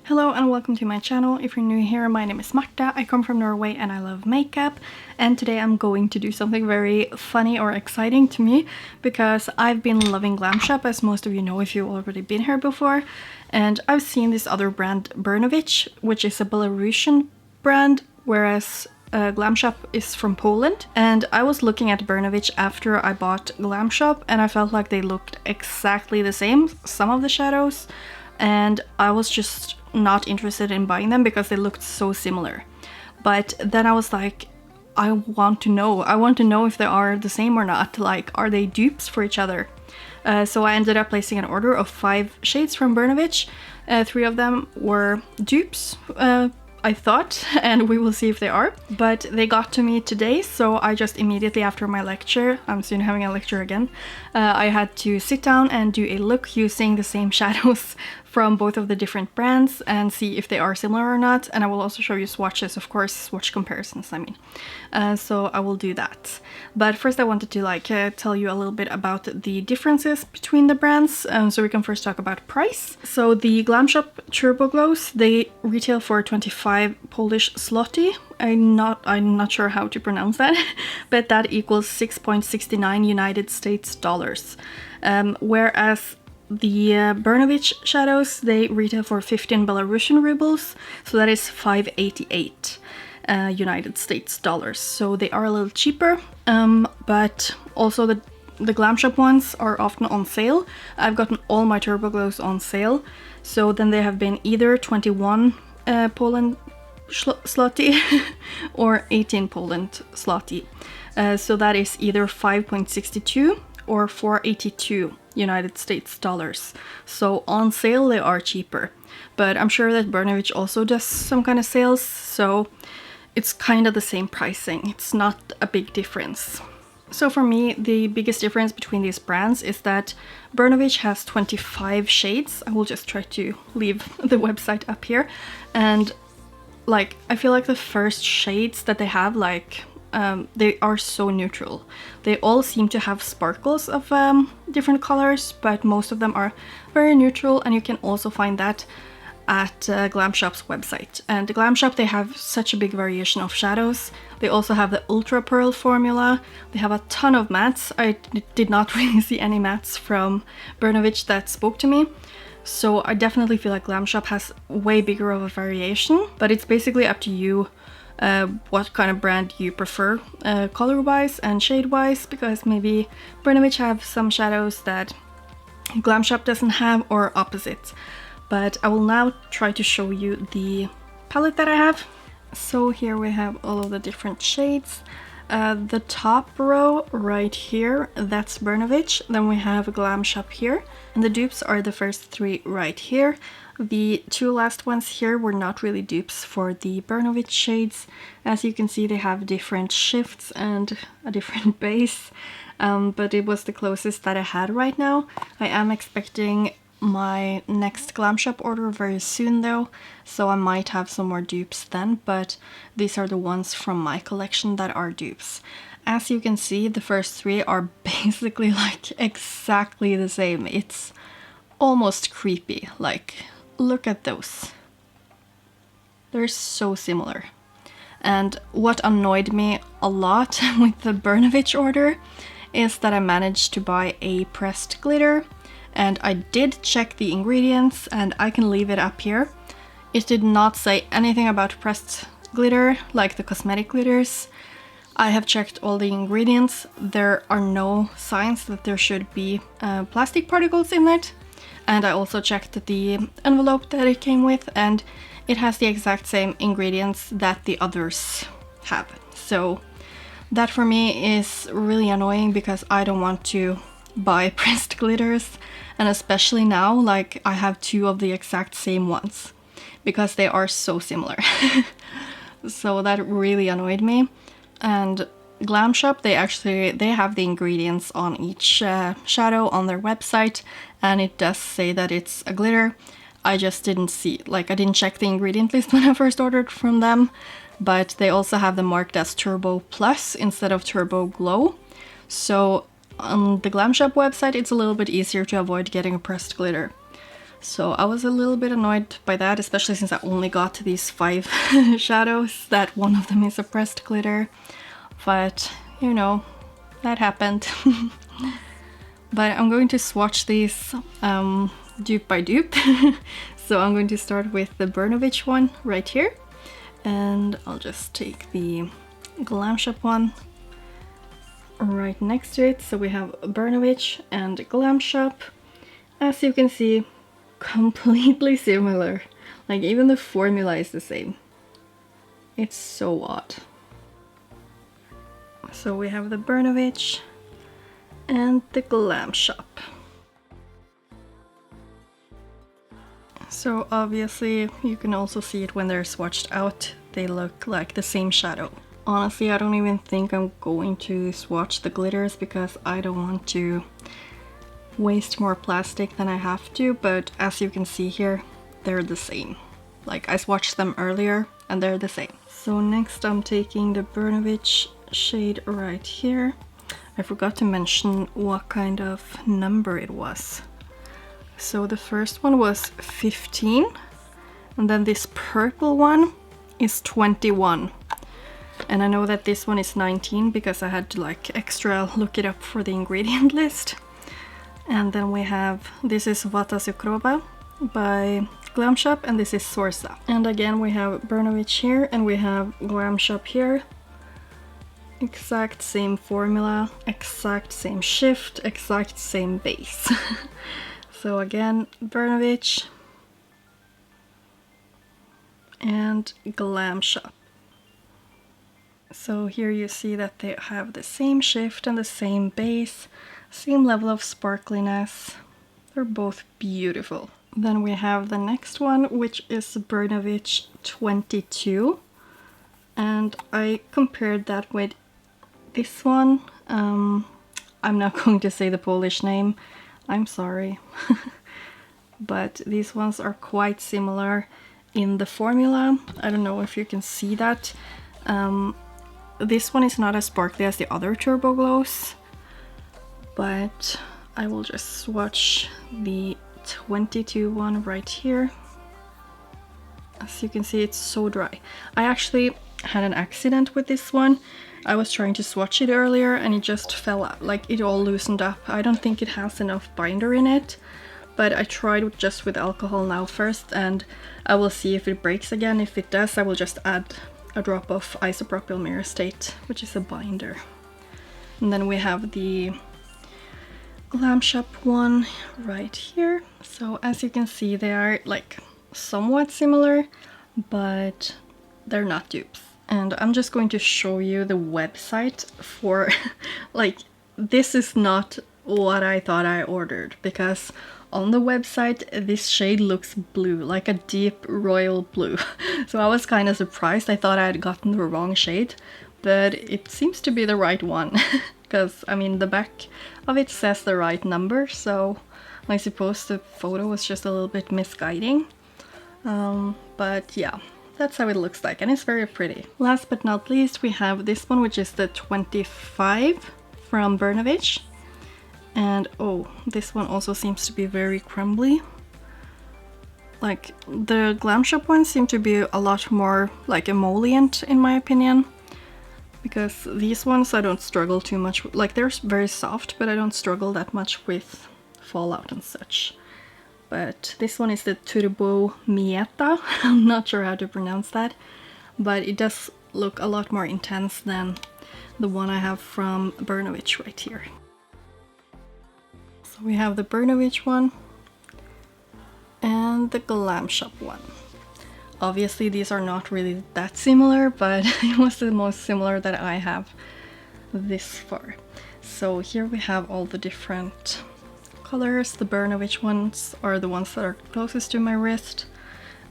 Hello and welcome to my channel. If you're new here, my name is Marta, I come from Norway and I love makeup, and today I'm going to do something very funny or exciting to me because I've been loving Glam Shop, as most of you know if you've already been here before, and I've seen this other brand, Bernovich, which is a Belarusian brand, whereas Glam Shop is from Poland. And I was looking at Bernovich after I bought Glam Shop and I felt like they looked exactly the same, some of the shadows, and I was just not interested in buying them because they looked so similar. But then I was like, I want to know if they are the same or not. Like, are they dupes for each other? So I ended up placing an order of 5 shades from Bernovich. 3 of them were dupes, I thought, and we will see if they are. But they got to me today, so I just immediately after my lecture, I'm soon having a lecture again, I had to sit down and do a look using the same shadows from both of the different brands and see if they are similar or not. And I will also show you swatches, of course, swatch comparisons, I mean. So I will do that. But first I wanted to tell you a little bit about the differences between the brands. So we can first talk about price. So the Glam Shop Turbo Glows, they retail for 25 Polish zloty. I'm not sure how to pronounce that, but that equals 6.69 United States dollars. Whereas the Bernovich shadows, they retail for 15 Belarusian rubles, so that is 588 United States dollars. So they are a little cheaper, but also the Glam Shop ones are often on sale. I've gotten all my Turbo Glows on sale, so then they have been either 21 Poland zloty or 18 Poland zloty. So that is either 5.62 or 482 United States dollars. So on sale they are cheaper, but I'm sure that Bernovich also does some kind of sales, so it's kind of the same pricing. It's not a big difference. So for me, the biggest difference between these brands is that Bernovich has 25 shades. I will just try to leave the website up here, and I feel like the first shades that they have, they are so neutral. They all seem to have sparkles of different colors, but most of them are very neutral, and you can also find that at Glam Shop's website. And Glam Shop, they have such a big variation of shadows. They also have the Ultra Pearl formula. They have a ton of mattes. I did not really see any mattes from Bernovich that spoke to me. So I definitely feel like Glam Shop has way bigger of a variation, but it's basically up to you what kind of brand you prefer color-wise and shade-wise, because maybe Bernovich have some shadows that Glam Shop doesn't have, or opposites. But I will now try to show you the palette that I have. So here we have all of the different shades. The top row right here, that's Bernovich. Then we have Glam Shop here, and the dupes are the first 3 right here. The 2 last ones here were not really dupes for the Bernovich shades. As you can see, they have different shifts and a different base, but it was the closest that I had right now. I am expecting my next Glam Shop order very soon though, so I might have some more dupes then, but these are the ones from my collection that are dupes. As you can see, the first 3 are basically exactly the same. It's almost creepy. Look at those. They're so similar. And what annoyed me a lot with the Bernovich order is that I managed to buy a pressed glitter, and I did check the ingredients, and I can leave it up here. It did not say anything about pressed glitter, like the cosmetic glitters. I have checked all the ingredients. There are no signs that there should be plastic particles in it. And I also checked the envelope that it came with, and it has the exact same ingredients that the others have. So that for me is really annoying because I don't want to buy pressed glitters, and especially now, I have 2 of the exact same ones because they are so similar. So that really annoyed me. And Glam Shop, they have the ingredients on each shadow on their website, and it does say that it's a glitter. I just didn't see, I didn't check the ingredient list when I first ordered from them, but they also have them marked as Turbo Plus instead of Turbo Glow. So on the Glam Shop website, it's a little bit easier to avoid getting a pressed glitter. So I was a little bit annoyed by that, especially since I only got these 5 shadows, that one of them is a pressed glitter. But, you know, that happened. But I'm going to swatch these dupe by dupe. So I'm going to start with the Bernovich one right here. And I'll just take the Glam Shop one right next to it. So we have Bernovich and Glam Shop. As you can see, completely similar. Like, even the formula is the same. It's so odd. So we have the Bernovich and the Glam Shop. So obviously you can also see it when they're swatched out. They look like the same shadow. Honestly, I don't even think I'm going to swatch the glitters because I don't want to waste more plastic than I have to, but as you can see here, they're the same. Like, I swatched them earlier and they're the same. So next I'm taking the Bernovich shade right here. I forgot to mention what kind of number it was. So the first one was 15, and then this purple one is 21. And I know that this one is 19 because I had to like extra look it up for the ingredient list. And then we have, this is Wata Zukrowa by Glam Shop, and this is Zorza. And again we have Bernovich here and we have Glam Shop here. Exact same formula, exact same shift, exact same base. So again, Bernovich and Glam Shop. So here you see that they have the same shift and the same base, same level of sparkliness. They're both beautiful. Then we have the next one, which is Bernovich 22. And I compared that with this one. I'm not going to say the Polish name, I'm sorry. But these ones are quite similar in the formula. I don't know if you can see that. This one is not as sparkly as the other Turbo Glows, but I will just swatch the 22 one right here. As you can see, it's so dry. I actually had an accident with this one. I was trying to swatch it earlier and it just fell out, like it all loosened up. I don't think it has enough binder in it, but I tried just with alcohol now first, and I will see if it breaks again. If it does, I will just add a drop of isopropyl myrostate, which is a binder. And then we have the Glam Shop one right here. So as you can see, they are like somewhat similar, but they're not dupes. And I'm just going to show you the website for like, this is not what I thought I ordered, because on the website this shade looks blue, like a deep royal blue. So I was kind of surprised. I thought I had gotten the wrong shade, but it seems to be the right one. Because I mean, the back of it says the right number, so I suppose the photo was just a little bit misguiding. But yeah, that's how it looks like, and it's very pretty. Last but not least, we have this one, which is the 25 from Bernovich. And oh, this one also seems to be very crumbly. Like, the Glam Shop ones seem to be a lot more like emollient in my opinion, because these ones I don't struggle too much with. Like, they're very soft, but I don't struggle that much with fallout and such. But this one is the Turbo Mieta. I'm not sure how to pronounce that, but it does look a lot more intense than the one I have from Bernovich right here. So we have the Bernovich one and the Glam Shop one. Obviously these are not really that similar, but it was the most similar that I have this far. So here we have all the different colors. The Bernovich ones are the ones that are closest to my wrist,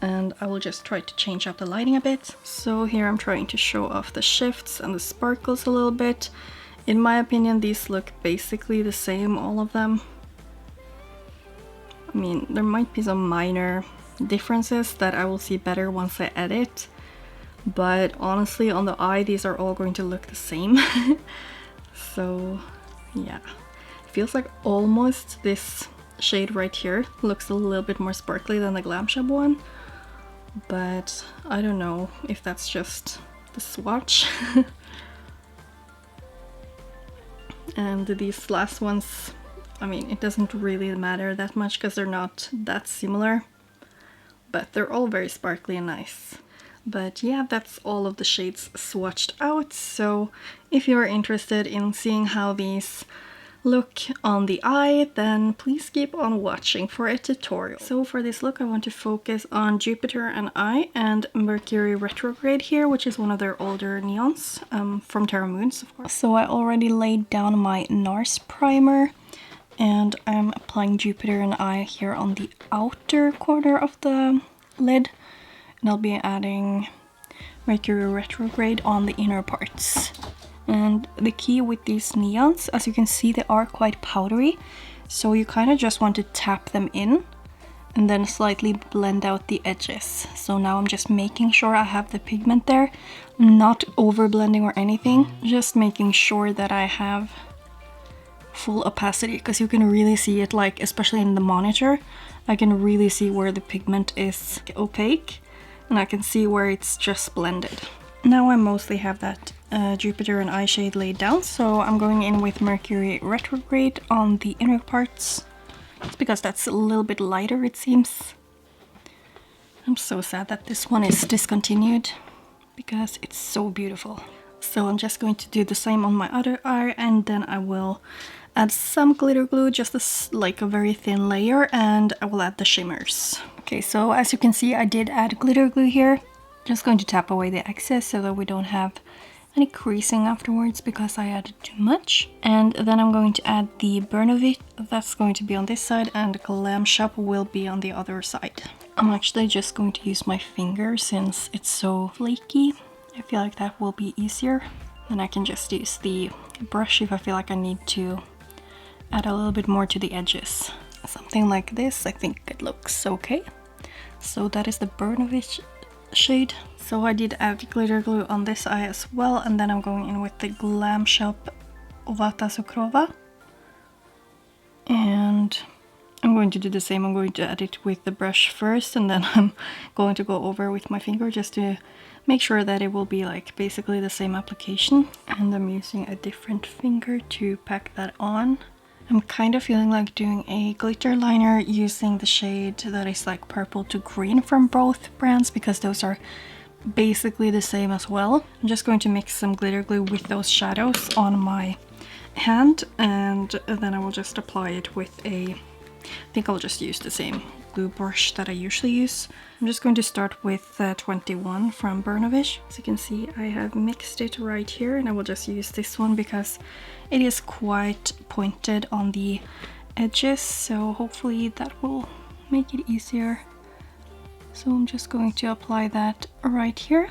and I will just try to change up the lighting a bit. So here I'm trying to show off the shifts and the sparkles a little bit. In my opinion, these look basically the same, all of them. I mean, there might be some minor differences that I will see better once I edit, but honestly, on the eye, these are all going to look the same. So yeah, it feels like almost this shade right here looks a little bit more sparkly than the Glam Shop one, but I don't know if that's just the swatch. And these last ones, I mean, it doesn't really matter that much because they're not that similar, but they're all very sparkly and nice. But yeah, that's all of the shades swatched out, so if you're interested in seeing how these look on the eye, then please keep on watching for a tutorial. So for this look I want to focus on Jupiter and I and Mercury retrograde here, which is one of their older neons from Terra Moons, of course. So I already laid down my NARS primer and I'm applying Jupiter and I here on the outer corner of the lid, and I'll be adding Mercury retrograde on the inner parts. And the key with these neons, as you can see, they are quite powdery, so you kind of just want to tap them in and then slightly blend out the edges. So now I'm just making sure I have the pigment there, not over blending or anything, just making sure that I have full opacity, because you can really see it, like especially in the monitor, I can really see where the pigment is opaque and I can see where it's just blended. Now I mostly have that Jupiter and I shade laid down, so I'm going in with Mercury retrograde on the inner parts. It's because that's a little bit lighter, it seems. I'm so sad that this one is discontinued because it's so beautiful. So I'm just going to do the same on my other eye, and then I will add some glitter glue, just like a very thin layer, and I will add the shimmers. Okay, so as you can see, I did add glitter glue here. Just going to tap away the excess so that we don't have any creasing afterwards because I added too much. And then I'm going to add the Bernovich, that's going to be on this side, and Glam Shop will be on the other side. I'm actually just going to use my finger since it's so flaky. I feel like that will be easier. Then I can just use the brush if I feel like I need to add a little bit more to the edges. Something like this, I think it looks okay. So that is the Bernovich shade. So I did add glitter glue on this eye as well, and then I'm going in with the Glam Shop Wata Zukrowa. And I'm going to do the same. I'm going to add it with the brush first, and then I'm going to go over with my finger just to make sure that it will be like basically the same application. And I'm using a different finger to pack that on. I'm kind of feeling like doing a glitter liner using the shade that is like purple to green from both brands, because those are basically the same as well. I'm just going to mix some glitter glue with those shadows on my hand, and then I will just apply it with I think I'll just use the same glue brush that I usually use. I'm just going to start with 21 from Bernovich. As you can see, I have mixed it right here, and I will just use this one because it is quite pointed on the edges, so hopefully that will make it easier. So I'm just going to apply that right here.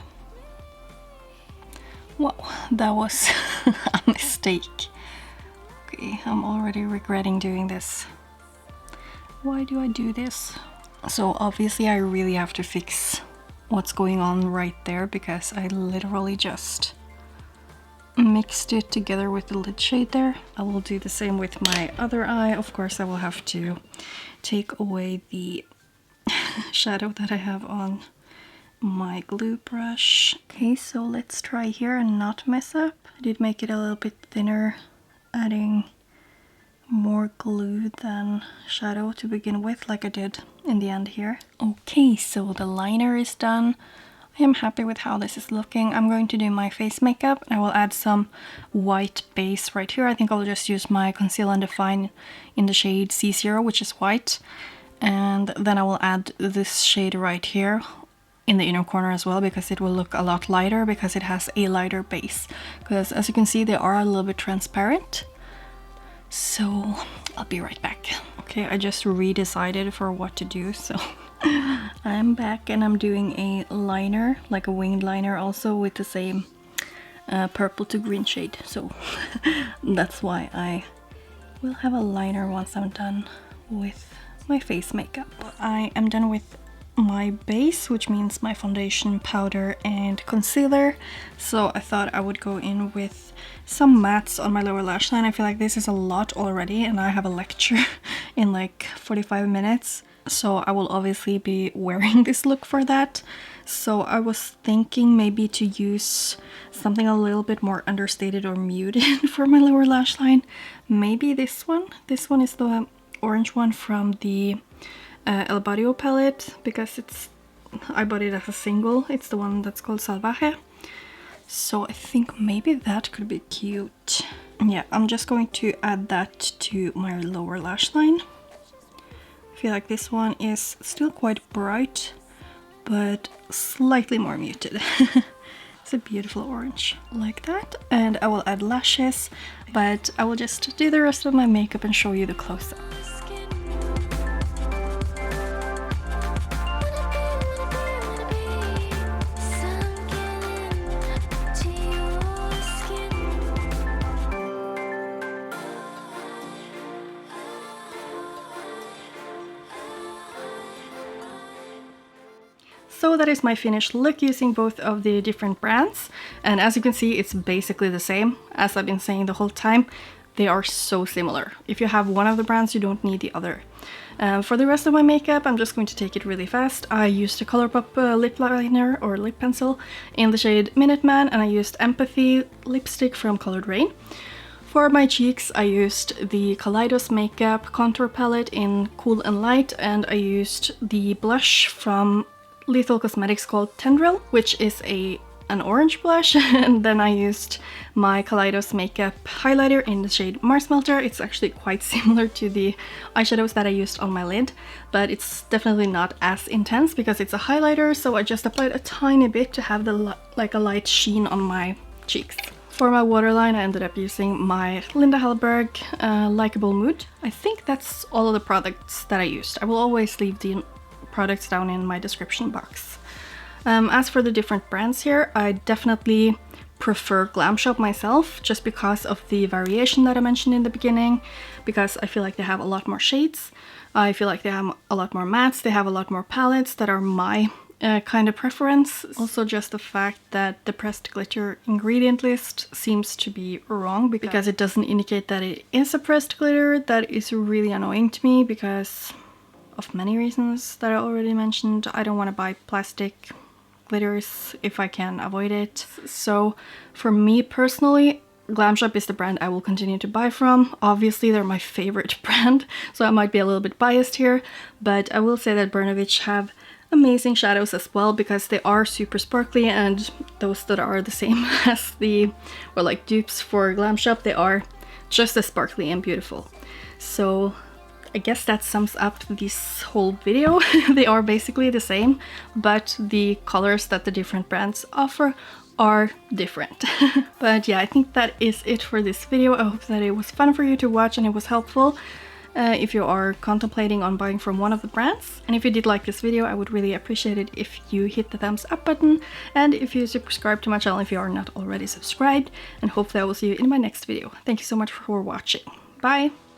Wow, that was a mistake. Okay, I'm already regretting doing this. Why do I do this? So obviously I really have to fix what's going on right there, because I literally just mixed it together with the lid shade there. I will do the same with my other eye. Of course I will have to take away the shadow that I have on my glue brush. Okay, so let's try here and not mess up. I did make it a little bit thinner, adding more glue than shadow to begin with, like I did in the end here. Okay, so the liner is done. I am happy with how this is looking. I'm going to do my face makeup, and I will add some white base right here. I think I'll just use my Conceal and Define in the shade C0, which is white. And then I will add this shade right here in the inner corner as well, because it will look a lot lighter because it has a lighter base. Because as you can see, they are a little bit transparent. So I'll be right back. Okay, I just redecided for what to do, so I'm back and I'm doing a liner, like a winged liner also with the same purple to green shade. So that's why I will have a liner once I'm done with my face makeup. I am done with my base, which means my foundation, powder and concealer. So I thought I would go in with some mattes on my lower lash line. I feel like this is a lot already and I have a lecture in like 45 minutes. So I will obviously be wearing this look for that. So I was thinking maybe to use something a little bit more understated or muted for my lower lash line. Maybe this one. This one is the orange one from the El Barrio palette, because I bought it as a single. It's the one that's called Salvaje. So I think maybe that could be cute. Yeah, I'm just going to add that to my lower lash line. I feel like this one is still quite bright, but slightly more muted. It's a beautiful orange, like that. And I will add lashes, but I will just do the rest of my makeup and show you the close-up. So that is my finished look using both of the different brands, and as you can see it's basically the same. As I've been saying the whole time, they are so similar. If you have one of the brands, you don't need the other. For the rest of my makeup, I'm just going to take it really fast. I used a Colourpop lip liner or lip pencil in the shade Minuteman, and I used Empathy lipstick from Colored Rain. For my cheeks, I used the Kaleidos Makeup contour palette in Cool and Light, and I used the blush from Lethal Cosmetics called Tendril, which is an orange blush. And then I used my Kaleidos Makeup highlighter in the shade Mars Melter. It's actually quite similar to the eyeshadows that I used on my lid, but it's definitely not as intense because it's a highlighter, so I just applied a tiny bit to have like a light sheen on my cheeks. For my waterline, I ended up using my Linda Hallberg Likeable Mood. I think that's all of the products that I used. I will always leave the products down in my description box. As for the different brands here, I definitely prefer Glam Shop myself, just because of the variation that I mentioned in the beginning, because I feel like they have a lot more shades. I feel like they have a lot more mattes, they have a lot more palettes that are my kind of preference. Also just the fact that the pressed glitter ingredient list seems to be wrong because it doesn't indicate that it is a pressed glitter. That is really annoying to me because of many reasons that I already mentioned. I don't want to buy plastic glitters if I can avoid it. So for me personally, Glam Shop is the brand I will continue to buy from. Obviously they're my favorite brand, so I might be a little bit biased here, but I will say that Bernovich have amazing shadows as well, because they are super sparkly, and those that are the same as like dupes for Glam Shop, they are just as sparkly and beautiful. So I guess that sums up this whole video. They are basically the same, but the colors that the different brands offer are different. But yeah, I think that is it for this video. I hope that it was fun for you to watch and it was helpful if you are contemplating on buying from one of the brands. And if you did like this video, I would really appreciate it if you hit the thumbs up button, and if you subscribe to my channel if you are not already subscribed, and hopefully I will see you in my next video. Thank you so much for watching. Bye!